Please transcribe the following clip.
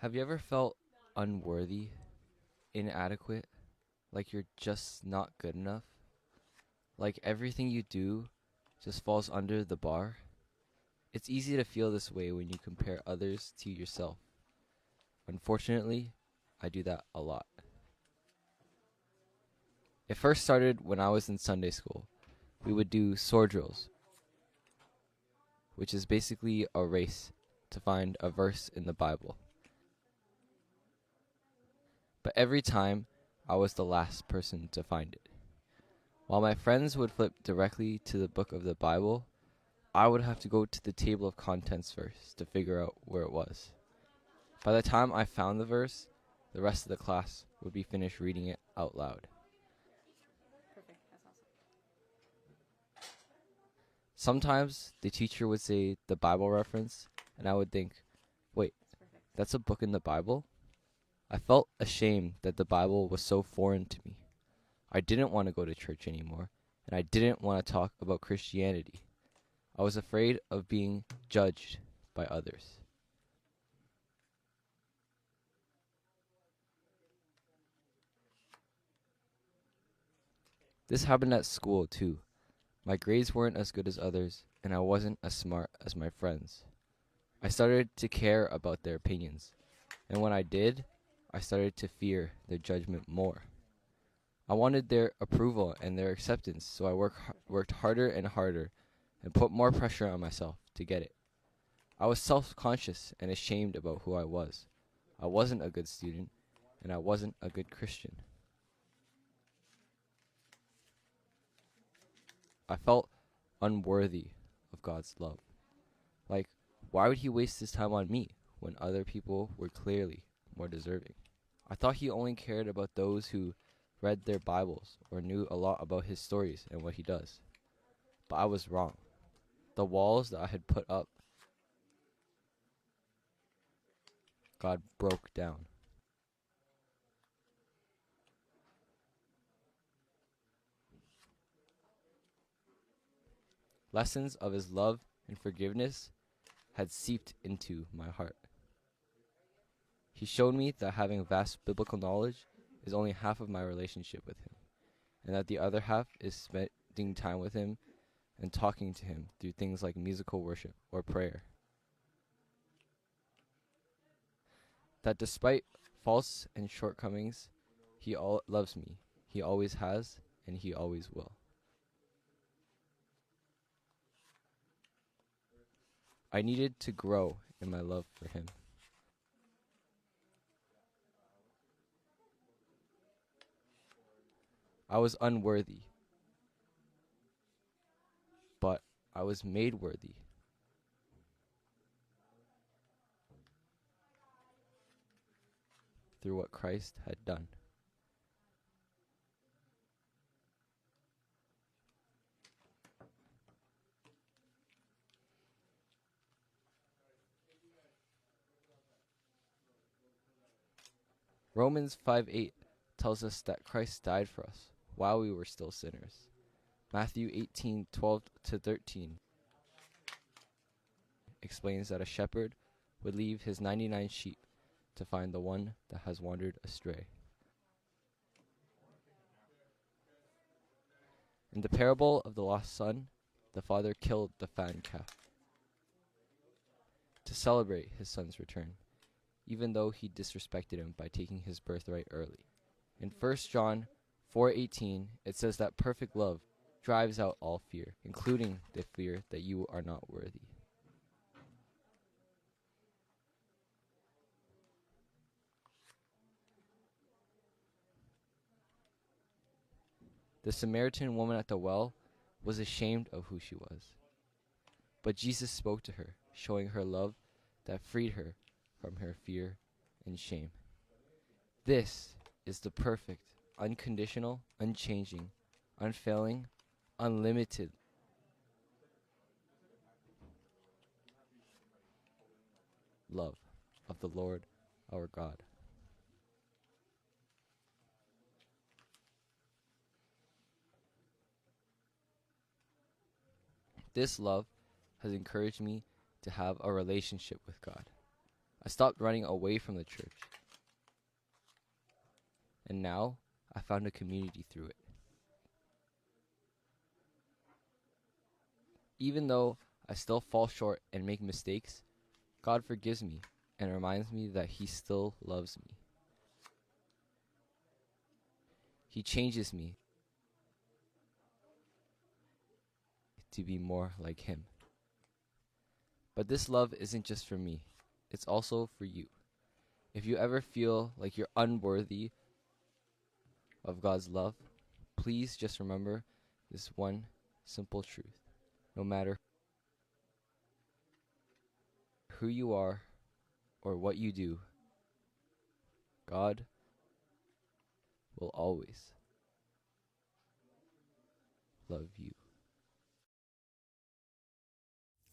Have you ever felt unworthy, inadequate, like you're just not good enough? Like everything you do just falls under the bar? It's easy to feel this way when you compare others to yourself. Unfortunately, I do that a lot. It first started when I was in Sunday school. We would do sword drills, which is basically a race to find a verse in the Bible. But every time, I was the last person to find it. While my friends would flip directly to the book of the Bible, I would have to go to the table of contents first to figure out where it was. By the time I found the verse, the rest of the class would be finished reading it out loud. Perfect. That's awesome. Sometimes the teacher would say the Bible reference, and I would think, wait, That's perfect. that's a book in the Bible? I felt ashamed that the Bible was so foreign to me. I didn't want to go to church anymore, and I didn't want to talk about Christianity. I was afraid of being judged by others. This happened at school, too. My grades weren't as good as others, and I wasn't as smart as my friends. I started to care about their opinions, and when I did, I started to fear their judgment more. I wanted their approval and their acceptance, so I worked harder and harder and put more pressure on myself to get it. I was self-conscious and ashamed about who I was. I wasn't a good student, and I wasn't a good Christian. I felt unworthy of God's love. Like, why would he waste his time on me when other people were clearly more deserving? I thought he only cared about those who read their Bibles or knew a lot about his stories and what he does. But I was wrong. The walls that I had put up, God broke down. Lessons of his love and forgiveness had seeped into my heart. He showed me that having vast biblical knowledge is only half of my relationship with him, and that the other half is spending time with him and talking to him through things like musical worship or prayer. That despite faults and shortcomings, he loves me. He always has, and he always will. I needed to grow in my love for him. I was unworthy, but I was made worthy through what Christ had done. Romans 5:8 tells us that Christ died for us while we were still sinners. Matthew 18:12 to 13 explains that a shepherd would leave his 99 sheep to find the one that has wandered astray. In the parable of the lost son, the father killed the fattened calf to celebrate his son's return, even though he disrespected him by taking his birthright early. In 1 John 4:18, it says that perfect love drives out all fear, including the fear that you are not worthy. The Samaritan woman at the well was ashamed of who she was. But Jesus spoke to her, showing her love that freed her from her fear and shame. This is the perfect, unconditional, unchanging, unfailing, unlimited love of the Lord our God. This love has encouraged me to have a relationship with God. I stopped running away from the church. And now I found a community through it. Even though I still fall short and make mistakes, God forgives me and reminds me that He still loves me. He changes me to be more like Him. But this love isn't just for me, it's also for you. If you ever feel like you're unworthy of God's love, please just remember this one simple truth. No matter who you are or what you do, God will always love you.